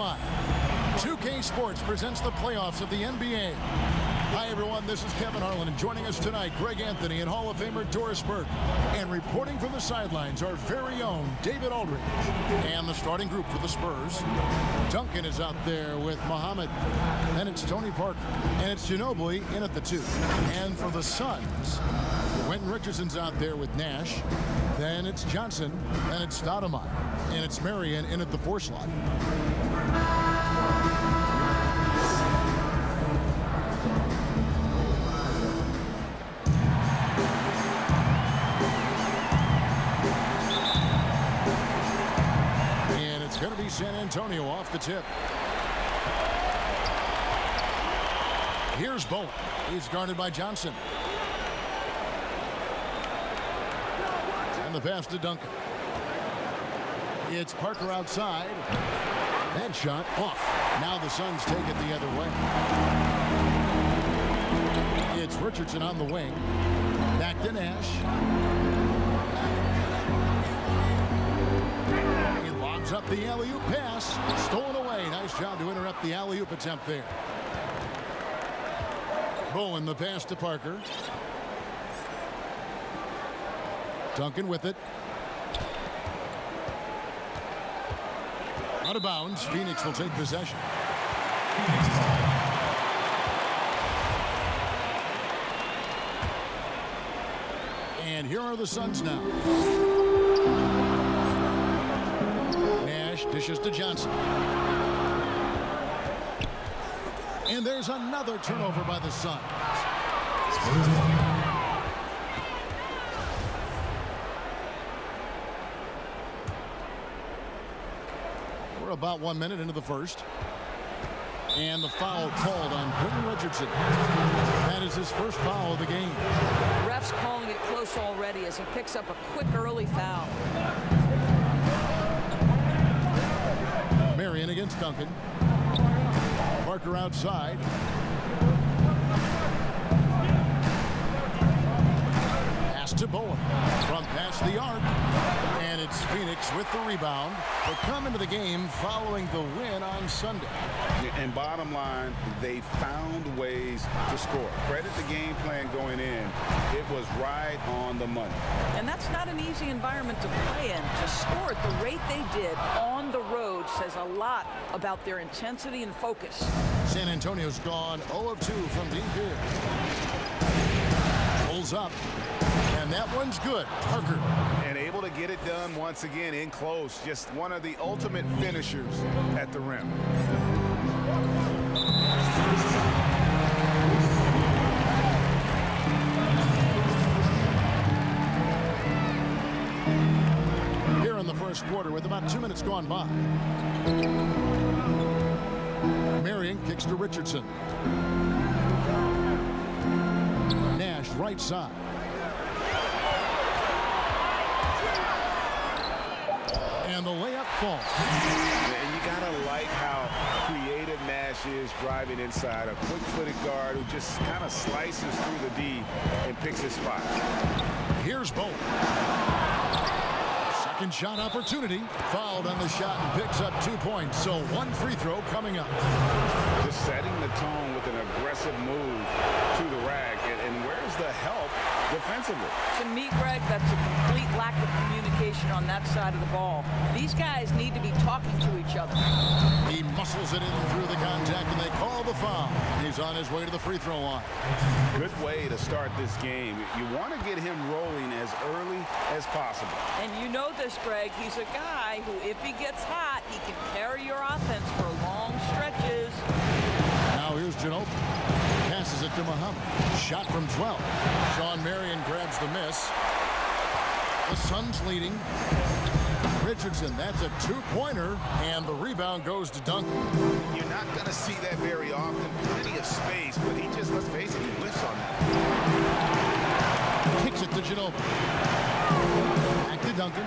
5. 2K Sports presents the playoffs of the NBA. Hi, everyone. This is Kevin Harlan, and joining us tonight, Greg Anthony and Hall of Famer Doris Burke. And reporting from the sidelines, our very own David Aldridge. And the starting group for the Spurs. Duncan is out there with Muhammad. Then it's Tony Parker. And it's Ginobili in at the 2. And for the Suns, Quentin Richardson's out there with Nash. Then it's Johnson. Then it's Stoudemire. And it's Marion in at the 4 slot. Going to be San Antonio off the tip. Here's Bowen. He's guarded by Johnson. And the pass to Duncan. It's Parker outside. That shot off. Now the Suns take it the other way. It's Richardson on the wing. Back to Nash. Up the alley-oop pass, stolen away. Nice job to interrupt the alley-oop attempt there. Bowen, the pass to Parker. Duncan with it. Out of bounds. Phoenix will take possession. And here are the Suns now. Dishes to Johnson. And there's another turnover by the Suns. We're about 1 minute into the first. And the foul called on Quentin Richardson. That is his first foul of the game. Ref's calling it close already as he picks up a quick early foul. Marion against Duncan. Parker outside. Pass to Bowen. From past the arc. And it's Phoenix with the rebound. They come into the game following the win on Sunday. And bottom line, they found ways to score. Credit the game plan going in. It was right on the money. And that's not an easy environment to play in. To score at the rate they did on the road says a lot about their intensity and focus. San Antonio's gone 0 of 2 from deep here. Pulls up. And that one's good. Parker. And able to get it done once again in close. Just one of the ultimate finishers at the rim. Here in the first quarter with about 2 minutes gone by. Marion kicks to Richardson. Nash right side. And the layup falls. And you gotta like how creative Nash is driving inside. A quick-footed guard who just kind of slices through the D and picks his spot. Here's Bowen. Second shot opportunity. Fouled on the shot and picks up 2 points. So one free throw coming up. Just setting the tone with an aggressive move to the rack. And where's the help defensively? To me, Greg, that's a complete lack of communication on that side of the ball. These guys need to be talking to each other. He muscles it in through the contact, and they call the foul. He's on his way to the free throw line. Good way to start this game. You want to get him rolling as early as possible. And you know this, Greg. He's a guy who, if he gets hot, he can carry your offense for long stretches. Now here's Ginobili. Passes it to Muhammad. Shot from 12. Sean Marion grabs the miss. The Suns leading. Richardson, that's a 2-pointer, and the rebound goes to Duncan. You're not going to see that very often. Plenty of space, but he just, let's face it, he whiffs on that. Kicks it to Ginobili. Back to Duncan.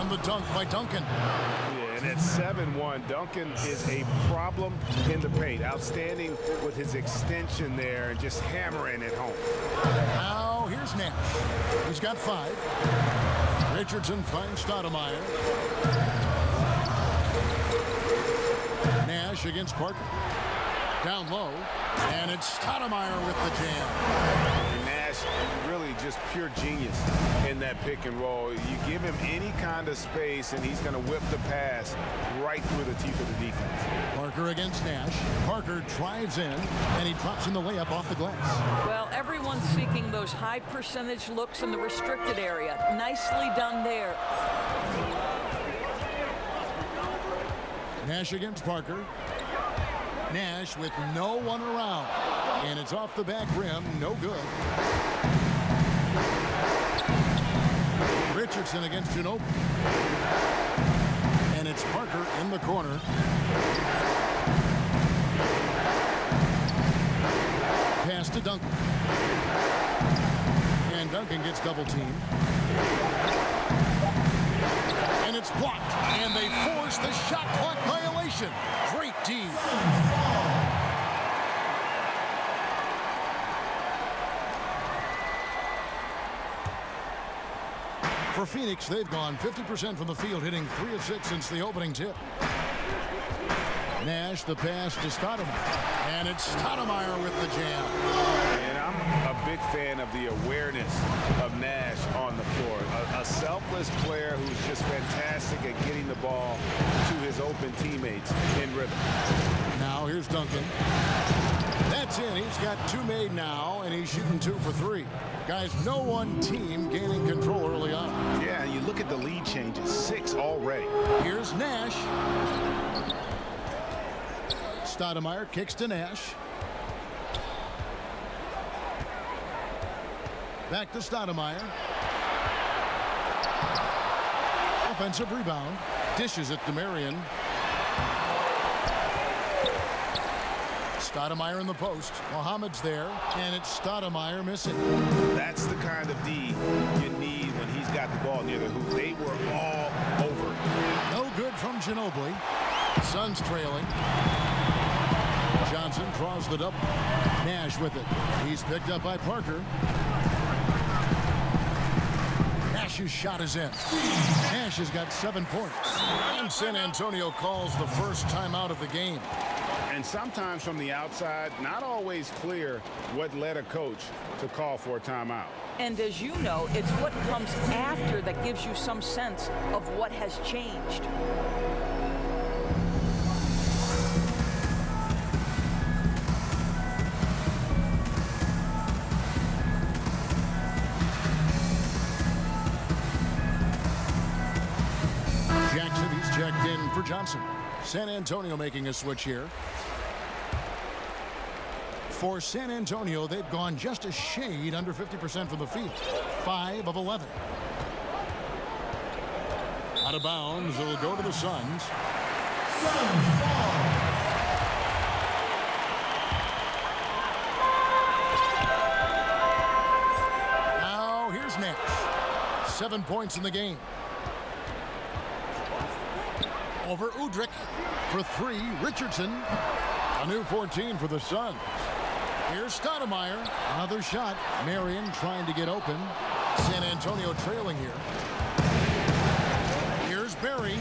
And the dunk by Duncan. Yeah, and at 7-1, Duncan is a problem in the paint. Outstanding with his extension there and just hammering it home. Now here's Nash. He's got 5. Richardson finds Stoudemire. Nash against Parker. Down low, and it's Stoudemire with the jam. And Nash, really just pure genius in that pick and roll. You give him any kind of space, and he's going to whip the pass right through the teeth of the defense. Parker against Nash. Parker drives in, and he drops in the layup off the glass. Well, everyone's seeking those high percentage looks in the restricted area. Nicely done there. Nash against Parker. Nash with no one around, and it's off the back rim, no good. Richardson against Ginobili, and it's Parker in the corner. Pass to Duncan, and Duncan gets double teamed, and it's blocked, and they force the shot clock violation. Great D. For Phoenix, they've gone 50% from the field, hitting 3 of 6 since the opening tip. Nash, the pass to Stoudemire, and it's Stoudemire with the jam. And I'm a big fan of the awareness of Nash on the floor. A selfless player who's just fantastic at getting the ball to his open teammates in rhythm. Now here's Duncan. That's in. He's got 2 made now, and he's shooting 2 for 3. Guys, no one team gaining control early on. Yeah, you look at the lead changes, 6 already. Here's Nash. Stoudemire kicks to Nash. Back to Stoudemire. Offensive rebound. Dishes it to Marion. Stoudemire in the post. Mohamed's there, and it's Stoudemire missing. That's the kind of D you need when he's got the ball near the hoop. They were all over. No good from Ginobili. Suns trailing. Johnson draws the double. Nash with it. He's picked up by Parker. Nash's shot is in. Nash has got 7 points. And San Antonio calls the first timeout of the game. And sometimes from the outside, not always clear what led a coach to call for a timeout. And as you know, it's what comes after that gives you some sense of what has changed. Jackson, he's checked in for Johnson. San Antonio making a switch here. For San Antonio, they've gone just a shade under 50% from the field. 5 of 11. Out of bounds, it'll go to the Suns. Now, here's Nash. 7 points in the game. Over Udrich for 3. Richardson. A new 14 for the Suns. Here's Stoudemire. Another shot. Marion trying to get open. San Antonio trailing here. Here's Barry.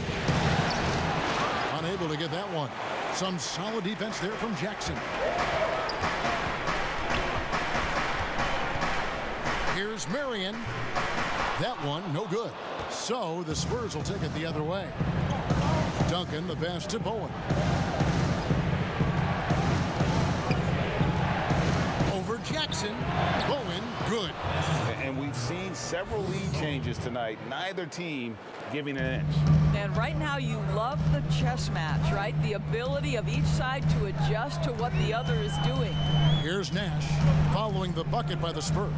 Unable to get that one. Some solid defense there from Jackson. Here's Marion. That one, no good. So the Spurs will take it the other way. Duncan, the pass to Bowen. Over Jackson. Bowen, good. And we've seen several lead changes tonight. Neither team giving an inch. And right now you love the chess match, right? The ability of each side to adjust to what the other is doing. Here's Nash following the bucket by the Spurs.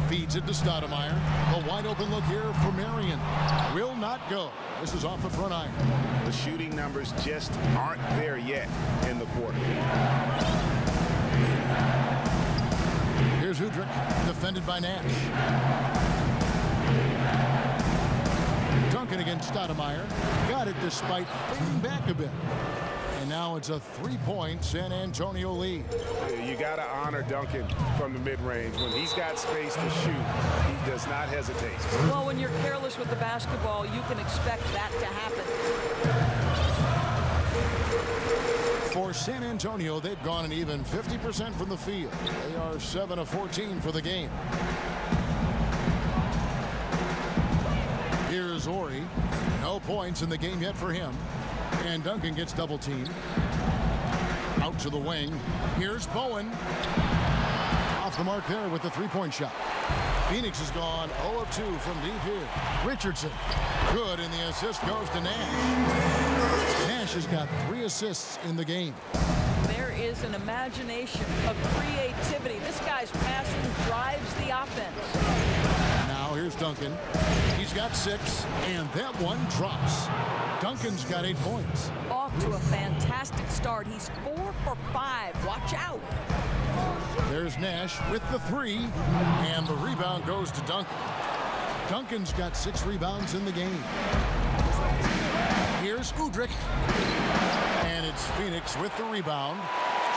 Feeds it to Stoudemire. A wide open look here for Marion. Will not go. This is off the front iron. The shooting numbers just aren't there yet in the quarter. Here's Udrich, defended by Nash. Duncan against Stoudemire. Got it despite fading back a bit. And now it's a 3-point San Antonio lead. You got to honor Duncan from the mid-range. When he's got space to shoot, he does not hesitate. Well, when you're careless with the basketball, you can expect that to happen. For San Antonio, they've gone an even 50% from the field. They are 7 of 14 for the game. Here's Amar'e. No points in the game yet for him. And Duncan gets double teamed. Out to the wing. Here's Bowen. Off the mark there with the three-point shot. Phoenix has gone 0 of 2 from deep here. Richardson. Good, and the assist goes to Nash. Nash has got 3 assists in the game. There is an imagination, a creativity. This guy's passing drives the offense. Now here's Duncan. He's got 6, and that one drops. Duncan's got 8 points. Off to a fantastic start. He's 4 for 5. Watch out. There's Nash with the 3, and the rebound goes to Duncan. Duncan's got 6 rebounds in the game. Here's Udrih, and it's Phoenix with the rebound.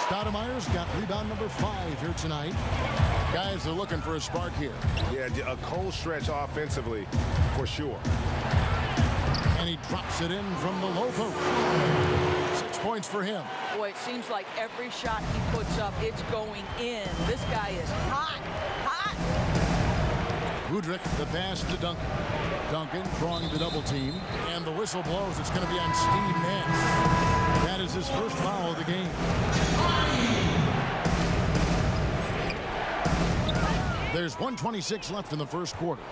Stoudemire's got rebound number 5 here tonight. Guys are looking for a spark here. Yeah, a cold stretch offensively, for sure. And he drops it in from the low post. 6 points for him. Boy, it seems like every shot he puts up, it's going in. This guy is hot, hot. Udrih, the pass to Duncan. Duncan drawing the double team, and the whistle blows. It's going to be on Steve Nash. That is his first foul of the game. There's 1:26 left in the first quarter.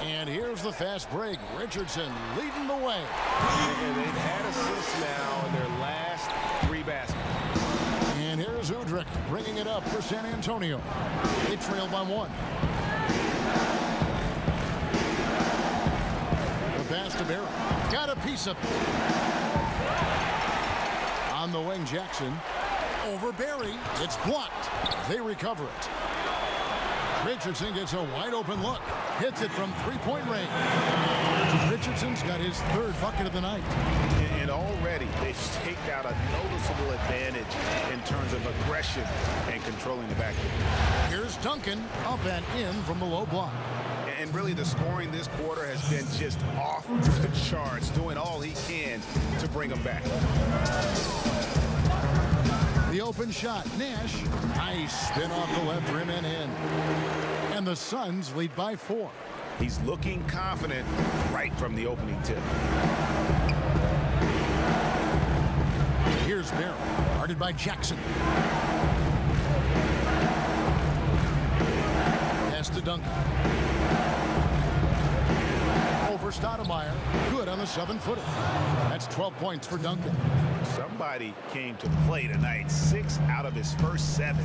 And here's the fast break. Richardson leading the way. And they've had assists now in their last 3 baskets. And here's Udrih bringing it up for San Antonio. They trail by 1. The pass to Barry. Got a piece of it. On the wing, Jackson. Over Barry. It's blocked. They recover it. Richardson gets a wide open look. Hits it from 3-point range. Richardson's got his 3rd bucket of the night. And already they've staked out a noticeable advantage in terms of aggression and controlling the backcourt. Here's Duncan up and in from the low block. And really the scoring this quarter has been just off the charts, doing all he can to bring them back. The open shot. Nash. Nice spin off the left rim and in. And the Suns lead by 4. He's looking confident right from the opening tip. Here's Barry. Guarded by Jackson. Pass to Duncan. Over Stoudemire. Good on the 7-footer. That's 12 points for Duncan. Somebody came to play tonight. 6 out of his first 7.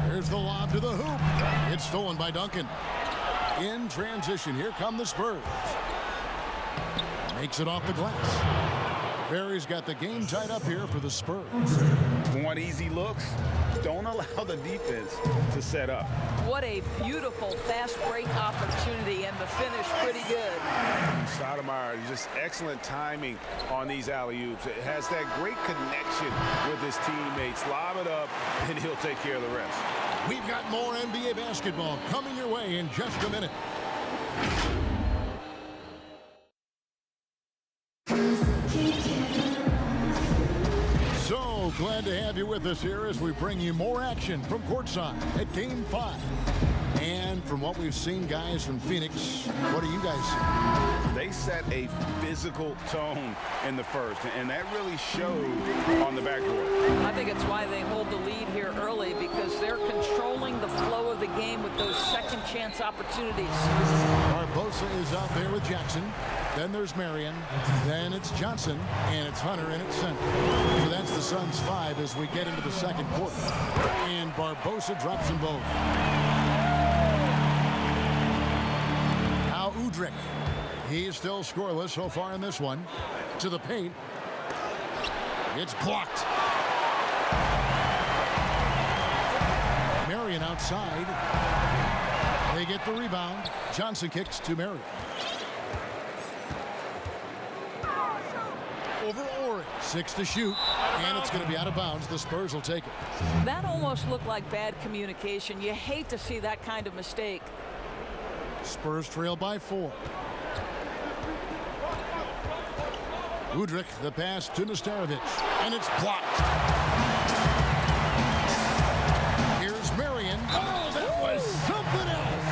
There's the lob to the hoop. It's stolen by Duncan. In transition, here come the Spurs. Makes it off the glass. Barry's got the game tied up here for the Spurs. Want easy looks? Don't allow the defense to set up. What a beautiful fast break opportunity, and the finish pretty good. Stoudemire, just excellent timing on these alley-oops. It has that great connection with his teammates. Lob it up, and he'll take care of the rest. We've got more NBA basketball coming your way in just a minute. So glad to have you with us here as we bring you more action from courtside at Game 5. And from what we've seen, guys, from Phoenix, what do you guys see? They set a physical tone in the first, and that really showed on the backcourt. I think it's why they hold the lead here early, because they're controlling the flow of the game with those second chance opportunities. Barbosa is out there with Jackson. Then there's Marion. Then it's Johnson. And it's Hunter in at center. So that's the Suns' 5 as we get into the second quarter. And Barbosa drops them both. Now Udrih. He's still scoreless so far in this one. To the paint. It's blocked. Marion outside. They get the rebound. Johnson kicks to Marion. Over Amar'e. 6 to shoot. And it's going to be out of bounds. The Spurs will take it. That almost looked like bad communication. You hate to see that kind of mistake. Spurs trail by 4. Udrich, the pass to Nesterovic, and it's blocked. Here's Marion. Oh, that was something else.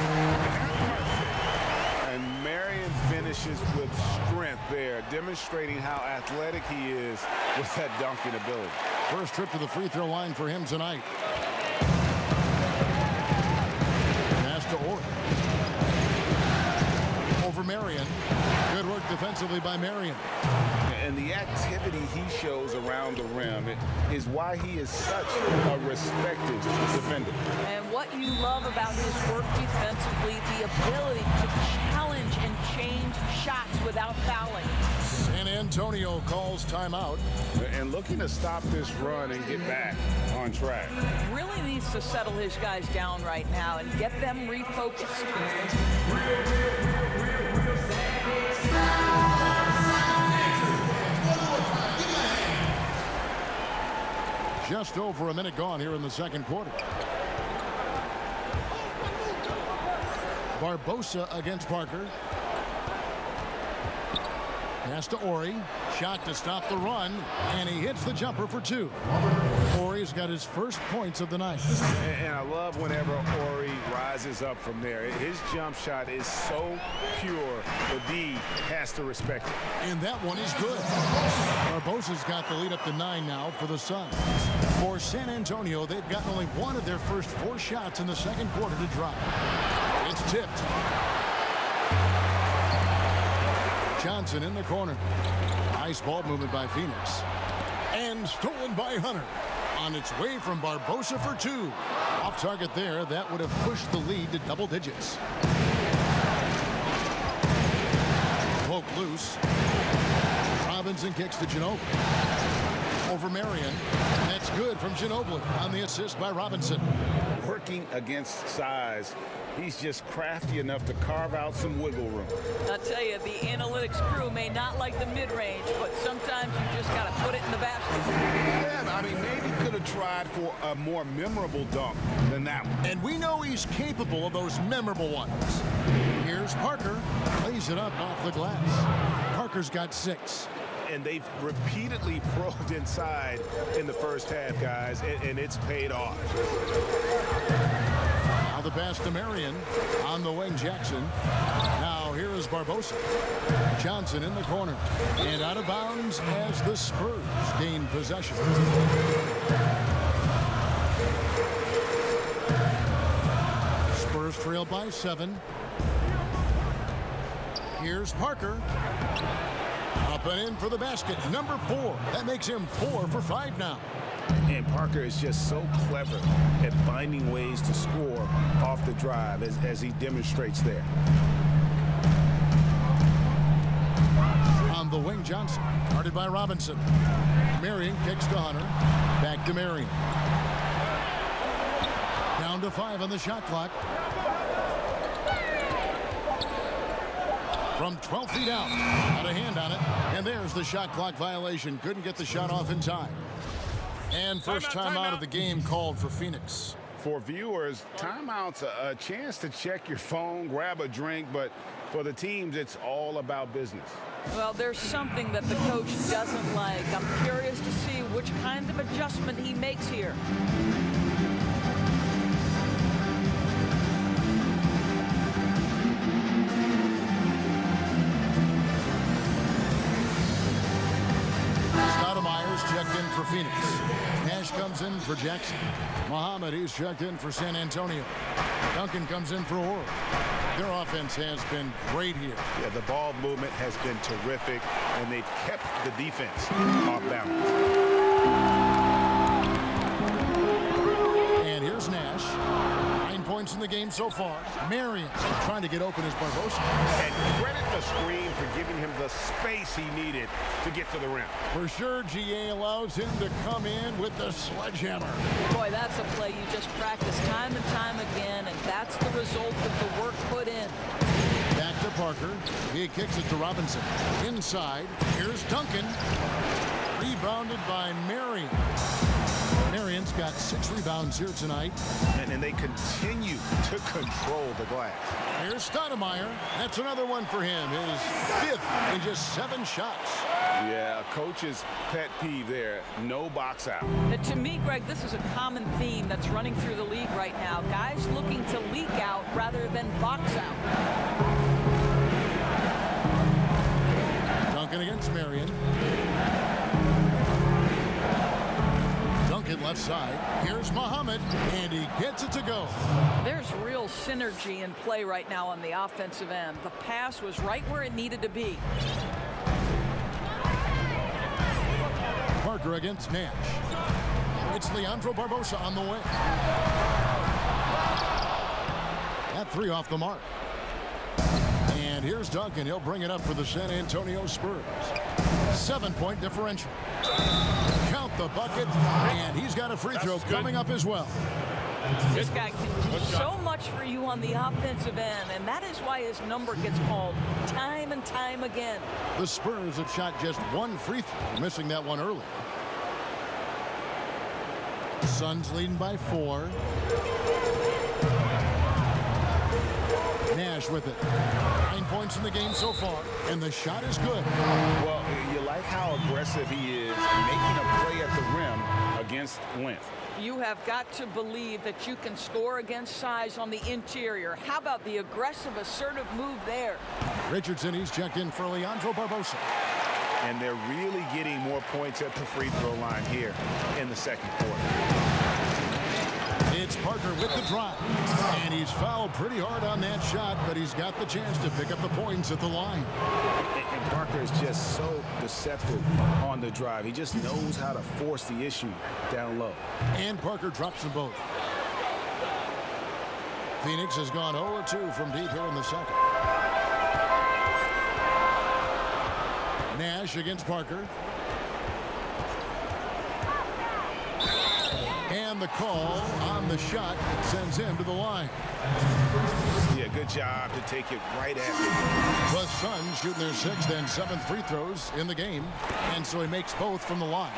And Marion finishes with strength there, demonstrating how athletic he is with that dunking ability. First trip to the free throw line for him tonight. Pass to Orr. Over Marion. Good work defensively by Marion. And the activity he shows around the rim is why he is such a respected defender. And what you love about his work defensively, the ability to challenge and change shots without fouling. San Antonio calls timeout. And looking to stop this run and get back on track. Really needs to settle his guys down right now and get them refocused. Just over a minute gone here in the second quarter. Barbosa against Parker. Pass to Ori. Shot to stop the run, and he hits the jumper for two. Ori's got his first points of the night. And I love whenever Ori rises up from there. His jump shot is so pure, the D has to respect it. And that one is good. Barbosa's got the lead up to 9 now for the Suns. For San Antonio, they've gotten only one of their first 4 shots in the second quarter to drop. It's tipped. Johnson in the corner. Nice ball movement by Phoenix. And stolen by Hunter. On its way from Barbosa for 2. Off target there. That would have pushed the lead to double digits. Poke loose. Robinson kicks to Ginobili. Over Marion. That's good from Ginobili on the assist by Robinson. Working against size, he's just crafty enough to carve out some wiggle room. I'll tell you, the analytics crew may not like the mid-range, but sometimes you just got to put it in the basket. Yeah, I mean, maybe could have tried for a more memorable dunk than that one. And we know he's capable of those memorable ones. Here's Parker. Plays it up off the glass. Parker's got 6. And they've repeatedly probed inside in the first half, guys, and it's paid off. Now the pass to Marion. On the wing, Jackson. Now here is Barbosa. Johnson in the corner. And out of bounds as the Spurs gain possession. Spurs trail by 7. Here's Parker. Up and in for the basket. Number 4. That makes him 4 for 5 now. And Parker is just so clever at finding ways to score off the drive as he demonstrates there. On the wing, Johnson. Guarded by Robinson. Marion kicks to Hunter. Back to Marion. Down to 5 on the shot clock. From 12 feet out. Had a hand on it. And there's the shot clock violation. Couldn't get the shot off in time. And first timeout of the game called for Phoenix. For viewers, timeout's a chance to check your phone, grab a drink, but for the teams, it's all about business. Well, there's something that the coach doesn't like. I'm curious to see which kind of adjustment he makes here. Checked in for Phoenix. Nash comes in for Jackson. Muhammad, he's checked in for San Antonio. Duncan comes in for Orr. Their offense has been great here. Yeah, the ball movement has been terrific, and they've kept the defense off balance. And here's Nash. 9 points in the game so far. Marion trying to get open as Barbosa. And credit the screen for giving him the space he needed to get to the rim. For sure, GA allows him to come in with the sledgehammer. Boy, that's a play you just practice time and time again, and that's the result of the work put in. Back to Parker. He kicks it to Robinson. Inside. Here's Duncan. Rebounded by Marion. Marion's got 6 rebounds here tonight. And they continue to control the glass. Here's Stoudemire. That's another one for him. His 5th in just 7 shots. Yeah, coach's pet peeve there, no box out. To me, Greg, this is a common theme that's running through the league right now. Guys looking to leak out rather than box out. Duncan against Marion. Duncan left side. Here's Muhammad, and he gets it to go. There's real synergy in play right now on the offensive end. The pass was right where it needed to be. Parker against Nash. It's Leandro Barbosa on the way. That three off the mark. And here's Duncan. He'll bring it up for the San Antonio Spurs. 7-point differential. Count the bucket, and he's got a free throw coming up as well. This guy can do so much for you on the offensive end, and that is why his number gets called time and time again. The Spurs have shot just one free throw, missing that one earlier. Suns leading by 4. Nash with it. 9 points in the game so far, and the shot is good. Well, you like how aggressive he is making a play at the rim against length. You have got to believe that you can score against size on the interior. How about the aggressive, assertive move there? Richardson, he's checked in for Leandro Barbosa. And they're really getting more points at the free throw line here in the second quarter. It's Parker with the drive. And he's fouled pretty hard on that shot, but he's got the chance to pick up the points at the line. And Parker is just so deceptive on the drive. He just knows how to force the issue down low. And Parker drops them both. Phoenix has gone 0-2 from deep here in the second. Nash against Parker. And the call on the shot sends him to the line. Yeah, good job to take it right at him. The Suns shooting their 6th and 7th free throws in the game, and so he makes both from the line.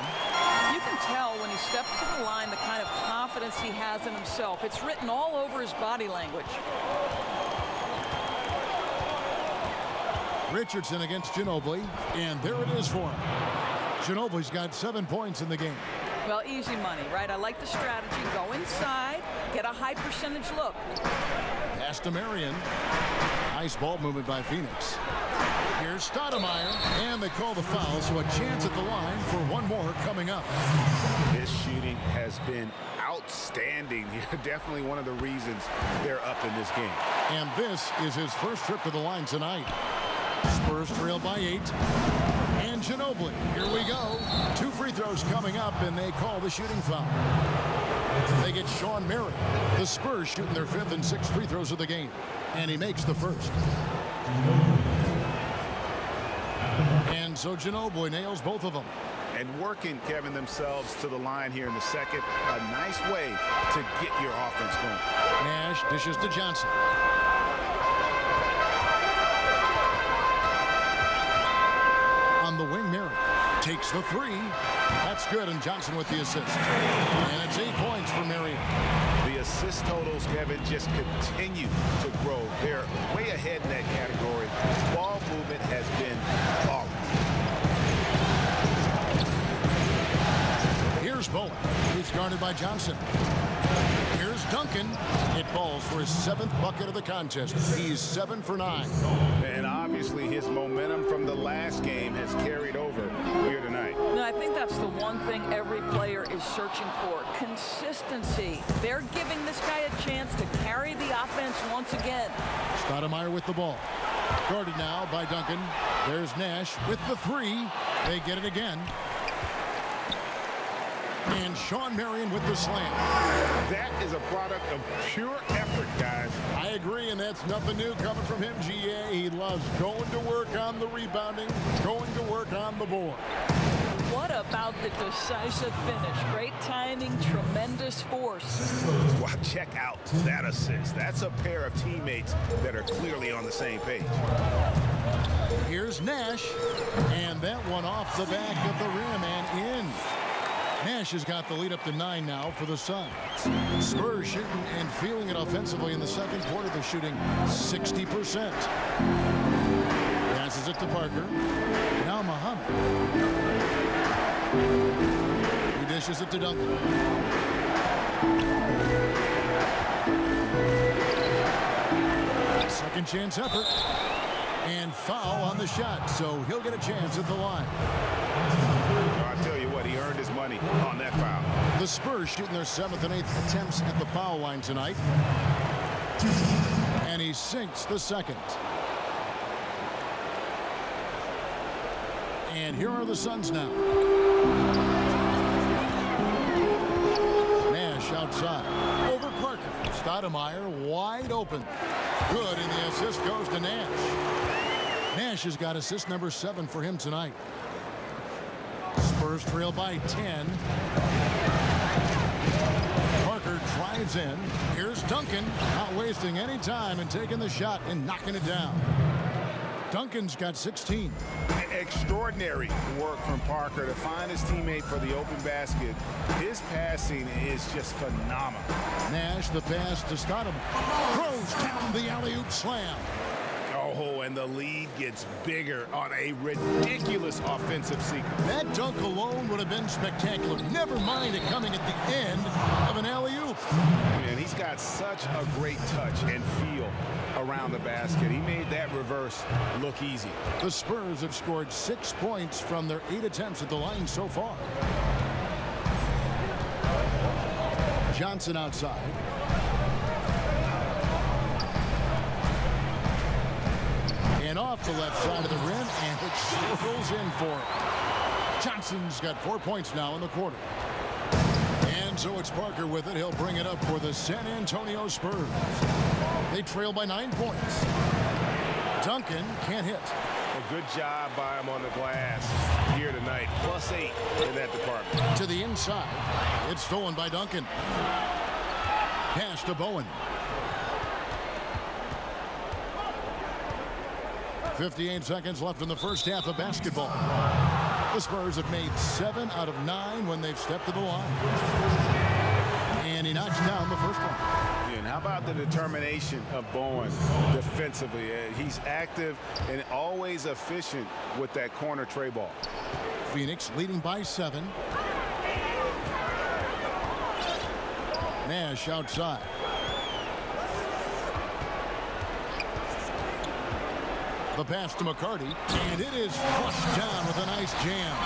You can tell when he steps to the line the kind of confidence he has in himself. It's written all over his body language. Richardson against Ginobili, and there it is for him. Ginobili's got 7 points in the game. Well, easy money, right? I like the strategy. Go inside, get a high percentage look. Pass to Marion. Nice ball movement by Phoenix. Here's Stoudemire, and they call the foul, so a chance at the line for one more coming up. His shooting has been outstanding. Definitely one of the reasons they're up in this game. And this is his first trip to the line tonight. Spurs trail by 8. And Ginobili, here we go. 2 free throws coming up, and they call the shooting foul. They get Sean Marion. The Spurs shooting their 5th and 6th free throws of the game. And he makes the first. And so Ginobili nails both of them. And working, Kevin, themselves to the line here in the second. A nice way to get your offense going. Nash dishes to Johnson. On the wing, Marion takes the 3. That's good, and Johnson with the assist. And it's 8 points for Marion. The assist totals, Kevin, just continue to grow. They're way ahead in that category. Ball movement has been flawless. Here's Bowen. He's guarded by Johnson. Here's Duncan. It falls for his 7th bucket of the contest. He's 7 for 9. And obviously his momentum from the last game has carried over here tonight. And I think that's the one thing every player is searching for. Consistency. They're giving this guy a chance to carry the offense once again. Stoudemire with the ball. Guarded now by Duncan. There's Nash with the 3. They get it again. And Sean Marion with the slam. That is a product of pure effort, guys. I agree, and that's nothing new coming from him, GA. He loves going to work on the rebounding, going to work on the board. What about the decisive finish? Great timing, tremendous force. Well, check out that assist. That's a pair of teammates that are clearly on the same page. Here's Nash, and that one off the back of the rim and in. Nash has got the lead up to 9 now for the Suns. Spurs shooting and feeling it offensively in the second quarter. They're shooting 60%. Passes it to Parker. Now Muhammad. He dishes it to Duncan. Second chance effort. And foul on the shot, so he'll get a chance at the line. I'll tell you what, he earned his money on that foul. The Spurs shooting their 7th and 8th attempts at the foul line tonight. And he sinks the second. And here are the Suns now. Nash outside. Over Parker. Stoudemire wide open. Good, and the assist goes to Nash. Nash has got assist number 7 for him tonight. Spurs trail by 10. Parker drives in. Here's Duncan, not wasting any time and taking the shot and knocking it down. Duncan's got 16. Extraordinary work from Parker to find his teammate for the open basket. His passing is just phenomenal. Nash, the pass to Stoudemire. Throws down the alley-oop slam. Oh, and the lead gets bigger on a ridiculous offensive sequence. That dunk alone would have been spectacular. Never mind it coming at the end of an alley-oop. And he's got such a great touch and feel around the basket. He made that reverse look easy. The Spurs have scored 6 points from their 8 attempts at the line so far. Johnson outside. And off the left side of the rim, and it swirls in for him. Johnson's got 4 points now in the quarter. And so it's Parker with it. He'll bring it up for the San Antonio Spurs. They trail by 9 points. Duncan can't hit. A good job by him on the glass here tonight. +8 in that department. To the inside. It's stolen by Duncan. Pass to Bowen. 58 seconds left in the first half of basketball. The Spurs have made 7 out of 9 when they've stepped to the line. And he knocks down the first one. And how about the determination of Bowen defensively? He's active and always efficient with that corner tray ball. Phoenix leading by 7. Nash outside. The pass to McCarty, and it is flushed down with a nice jam.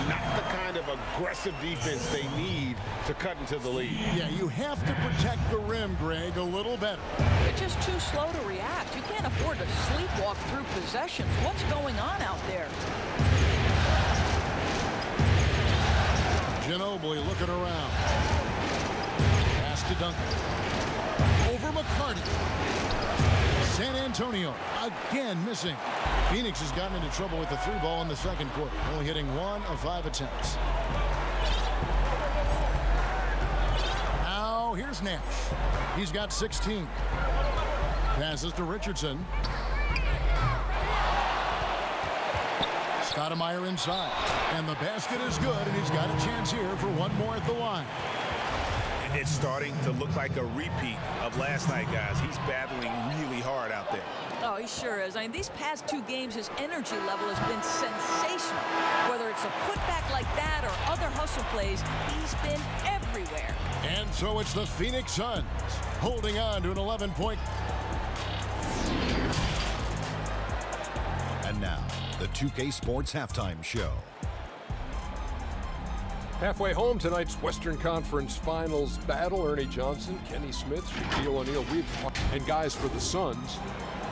Not the kind of aggressive defense they need to cut into the lead. Yeah, you have to protect the rim, Greg, a little better. They're just too slow to react. You can't afford to sleepwalk through possessions. What's going on out there? Ginobili looking around. Pass to Duncan. Over McCarty. San Antonio again missing. Phoenix has gotten into trouble with the 3 ball in the second quarter, only hitting 1 of 5 attempts. Now here's Nash. He's got 16. Passes to Richardson. Stoudemire inside. And the basket is good, and he's got a chance here for one more at the line. It's starting to look like a repeat of last night, guys. He's battling really hard out there. Oh, he sure is. I mean, these past 2 games, his energy level has been sensational. Whether it's a putback like that or other hustle plays, he's been everywhere. And so it's the Phoenix Suns holding on to an 11-point. And now, the 2K Sports Halftime Show. Halfway home, tonight's Western Conference Finals battle. Ernie Johnson, Kenny Smith, Shaquille O'Neal, and guys for the Suns.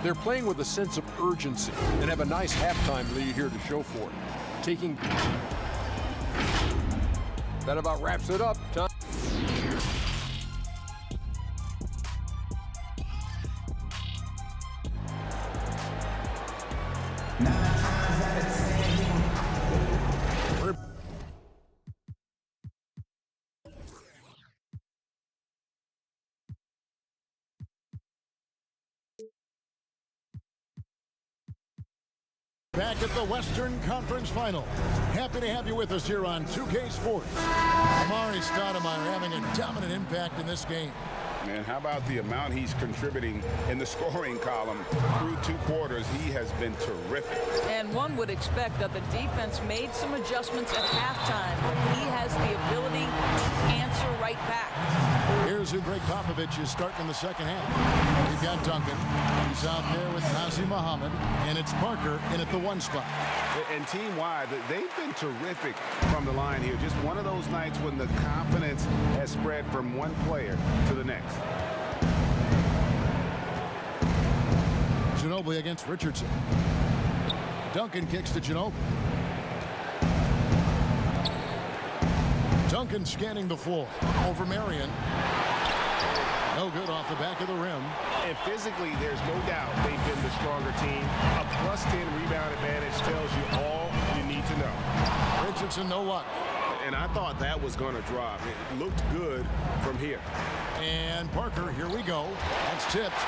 They're playing with a sense of urgency and have a nice halftime lead here to show for it. That about wraps it up. Time. Back at the Western Conference Final. Happy to have you with us here on 2K Sports. Amar'e Stoudemire having a dominant impact in this game. And how about the amount he's contributing in the scoring column through 2 quarters? He has been terrific. And one would expect that the defense made some adjustments at halftime, but he has the ability to answer right back. Here's who Greg Popovich is starting in the second half. We've got Duncan. He's out there with Nazir Muhammad, and it's Parker in at the 1 spot. And team-wide, they've been terrific from the line here. Just one of those nights when the confidence has spread from one player to the next. Ginobili against Richardson. Duncan kicks to Ginobili. Duncan scanning the floor. Over Marion. No good off the back of the rim. And physically, there's no doubt they've been the stronger team. A +10 rebound advantage tells you all you need to know. Richardson, no luck. And I thought that was going to drop. It looked good from here. And Parker, here we go. That's tipped.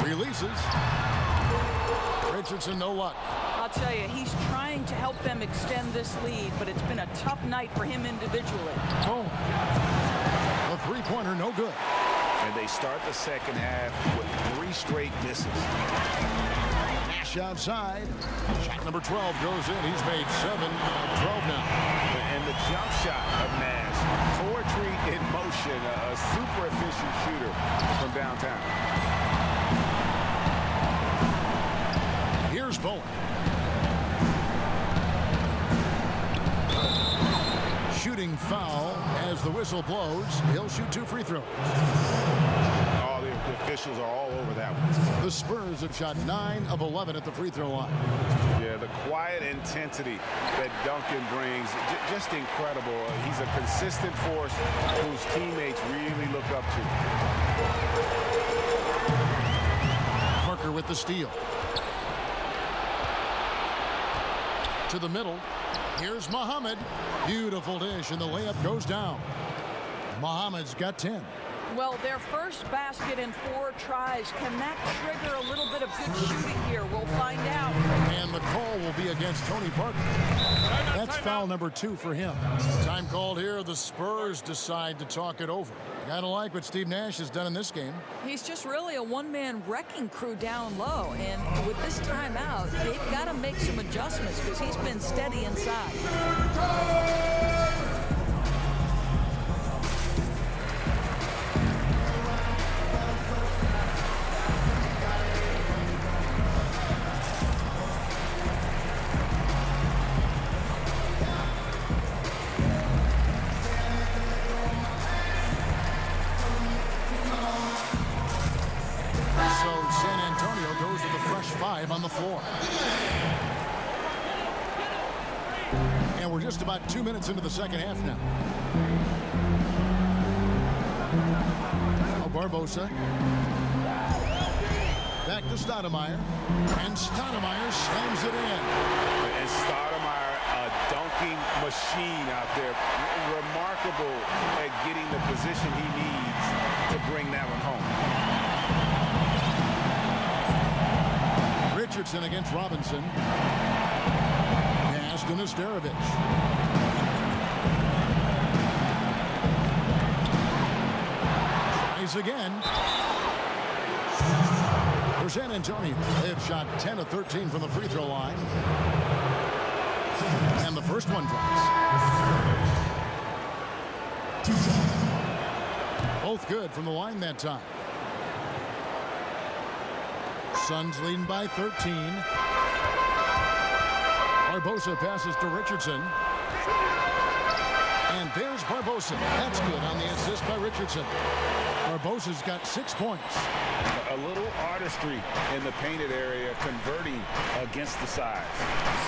Releases. Richardson, no luck. I'll tell you, he's trying to help them extend this lead, but it's been a tough night for him individually. Oh. A 3-pointer, no good. And they start the second half with 3 straight misses. Nash outside. Shot number 12 goes in. He's made 7 out of 12 now. And the jump shot of Nash. Poetry in motion. A super efficient shooter from downtown. Here's Bowen. Shooting foul as the whistle blows. He'll shoot 2 free throws. Oh, the officials are all over that one. The Spurs have shot 9 of 11 at the free throw line. Yeah, the quiet intensity that Duncan brings, just incredible. He's a consistent force whose teammates really look up to. Parker with the steal. To the middle. Here's Muhammad. Beautiful dish, and the layup goes down. Muhammad's got 10. Well, their first basket in 4 tries. Can that trigger a little bit of good shooting here? We'll find out. And the call will be against Tony Parker. That's foul number 2 for him. Time called here. The Spurs decide to talk it over. Gotta like what Steve Nash has done in this game. He's just really a one-man wrecking crew down low. And with this timeout, they've got to make some adjustments because he's been steady inside. On the floor. And we're just about 2 minutes into the second half now. Oh, Barbosa. Back to Stoudemire. And Stoudemire slams it in. And Stoudemire, a dunking machine out there. Remarkable at getting the position he needs to bring that one home. Richardson against Robinson. Pass to Nesterovic. Tries again. For San Antonio, they have shot 10 of 13 from the free throw line. And the first one drops. Both good from the line that time. Suns leading by 13. Barbosa passes to Richardson. And there's Barbosa. That's good on the assist by Richardson. Barbosa's got 6 points. A little artistry in the painted area, converting against the size.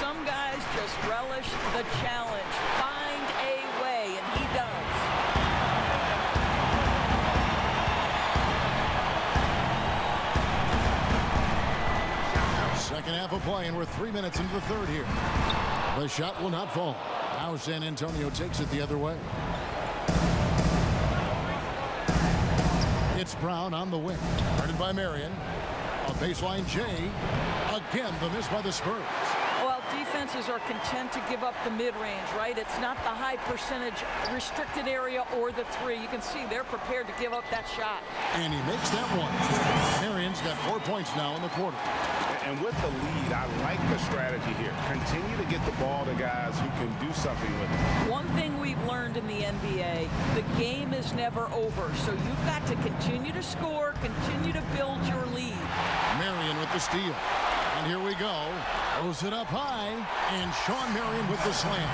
Some guys just relish the challenge. Find a way, and he does. Second half of play, and we're 3 minutes into the third here. The shot will not fall. Now San Antonio takes it the other way. It's Brown on the wing. Guarded by Marion. A baseline J. Again, the miss by the Spurs. Well, defenses are content to give up the mid-range, right? It's not the high percentage restricted area or the three. You can see they're prepared to give up that shot. And he makes that one. Marion's got 4 points now in the quarter. And with the lead, I like the strategy here. Continue to get the ball to guys who can do something with it. One thing we've learned in the NBA, the game is never over. So you've got to continue to score, continue to build your lead. Marion with the steal. And here we go. Throws it up high. And Sean Marion with the slam.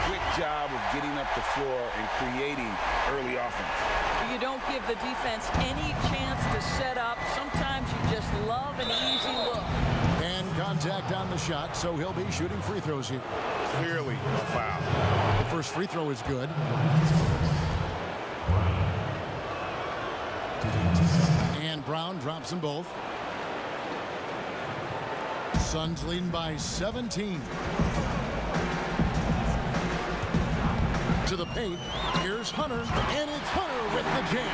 Quick job of getting up the floor and creating early offense. You don't give the defense any chance to set up. Sometimes you just love an easy look. And contact on the shot, so he'll be shooting free throws here. Clearly a foul. The first free throw is good. And Brown drops them both. Suns leading by 17. To the paint. Here's Hunter, and it's Hunter with the jam.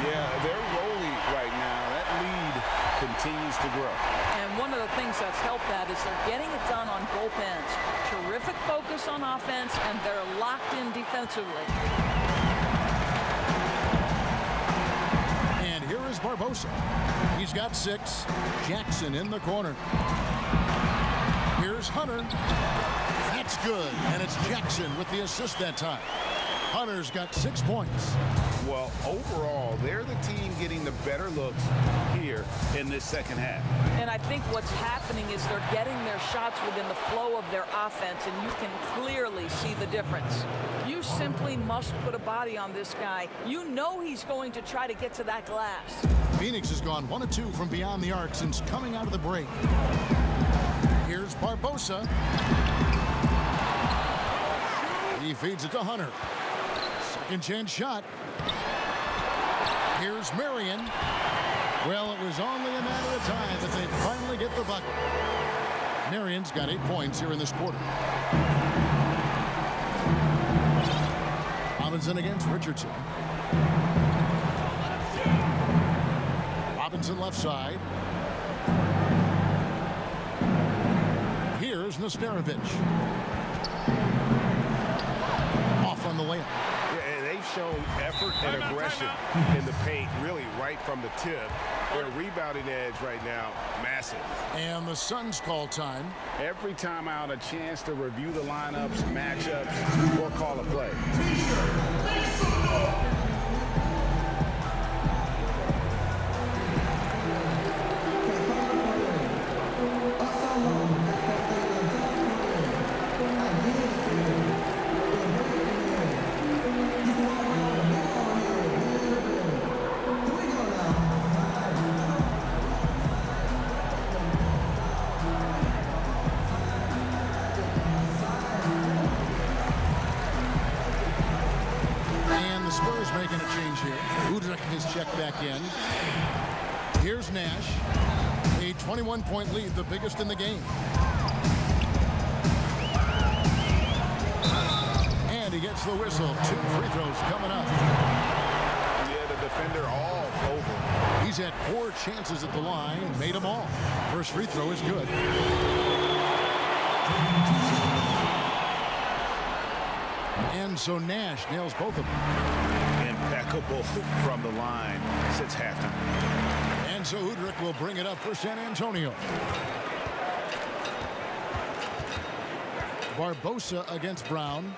Yeah, they're rolling right now. That lead continues to grow. And one of the things that's helped that is they're getting it done on both ends. Terrific focus on offense, and they're locked in defensively. And here is Barbosa. He's got 6. Jackson in the corner. Here's Hunter. That's good, and it's Jackson with the assist that time. Hunter's got 6 points. Well, overall, they're the team getting the better looks here in this second half. And I think what's happening is they're getting their shots within the flow of their offense, and you can clearly see the difference. You simply must put a body on this guy. You know he's going to try to get to that glass. Phoenix has gone 1 of 2 from beyond the arc since coming out of the break. Here's Barbosa. He feeds it to Hunter. Second chance shot. Here's Marion. Well, it was only a matter of time that they finally get the bucket. Marion's got 8 points here in this quarter. Robinson against Richardson. Robinson left side. Here's Nesterovic. Off on the layup. Yeah, and they've shown effort and aggression in the paint, really right from the tip. Their rebounding edge right now, massive. And the Suns call time. Every time out, a chance to review the lineups, matchups, or call a play. Spurs making a change here. Udrich is checked back in. Here's Nash. A 21-point lead, the biggest in the game. And he gets the whistle. 2 free throws coming up. Yeah, the defender all over. He's had 4 chances at the line, made them all. First free throw is good. And so Nash nails both of them. Impeccable from the line since halftime. And so Udrich will bring it up for San Antonio. Barbosa against Brown.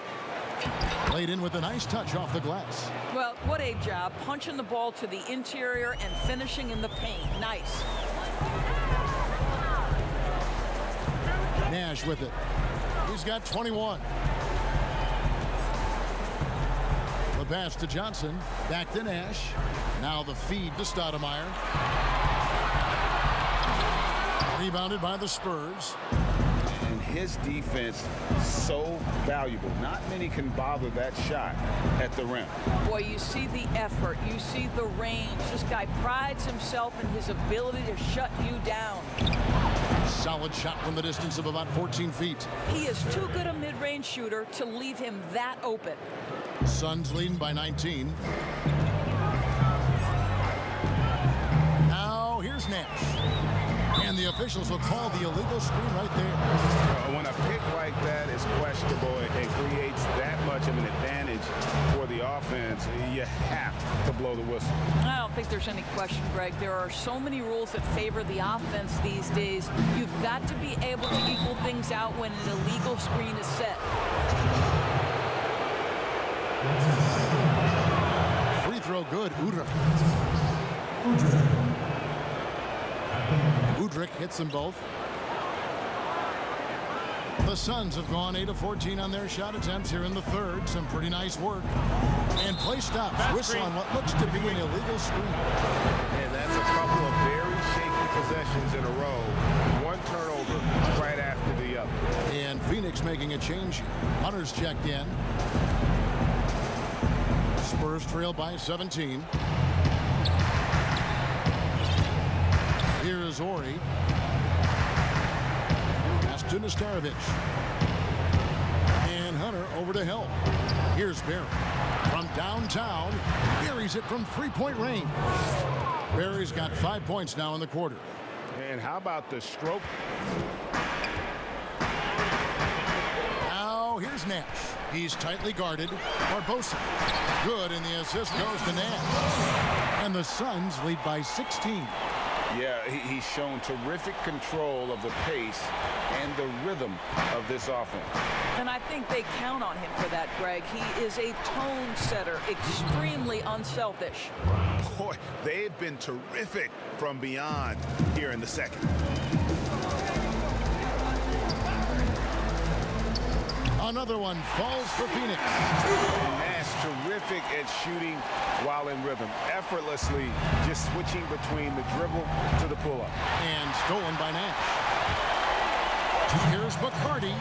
Laid in with a nice touch off the glass. Well, what a job. Punching the ball to the interior and finishing in the paint. Nice. Nash with it. He's got 21. The pass to Johnson. Back to Nash. Now the feed to Stoudemire. Rebounded by the Spurs. And his defense so valuable. Not many can bother that shot at the rim. Boy, you see the effort. You see the range. This guy prides himself in his ability to shut you down. Solid shot from the distance of about 14 feet. He is too good a mid-range shooter to leave him that open. Suns leading by 19. Now here's Nash. And the officials will call the illegal screen right there. tempo and creates that much of an advantage for the offense, you have to blow the whistle. I don't think there's any question, Greg. There are so many rules that favor the offense these days. You've got to be able to equal things out when an illegal screen is set. Free throw good. Udrih hits them both. The Suns have gone 8 of 14 on their shot attempts here in the third. Some pretty nice work. And play stops. Whistle on what looks to be an illegal screen. And that's a couple of very shaky possessions in a row. One turnover right after the other. And Phoenix making a change here. Hunter's checked in. Spurs trail by 17. Here is Amar'e. Pass to Nestarovic. And Hunter over to help. Here's Barry. From downtown, buries it from three-point range. Barry's got 5 points now in the quarter. And how about the stroke? Now here's Nash. He's tightly guarded. Barbosa. Good, and the assist goes to Nash. And the Suns lead by 16. Yeah, he's shown terrific control of the pace and the rhythm of this offense. And I think they count on him for that, Greg. He is a tone setter, extremely unselfish. Boy, they've been terrific from beyond here in the second. Another one falls for Phoenix. And Nash terrific at shooting while in rhythm. Effortlessly just switching between the dribble to the pull-up. And stolen by Nash. Here's McCarty.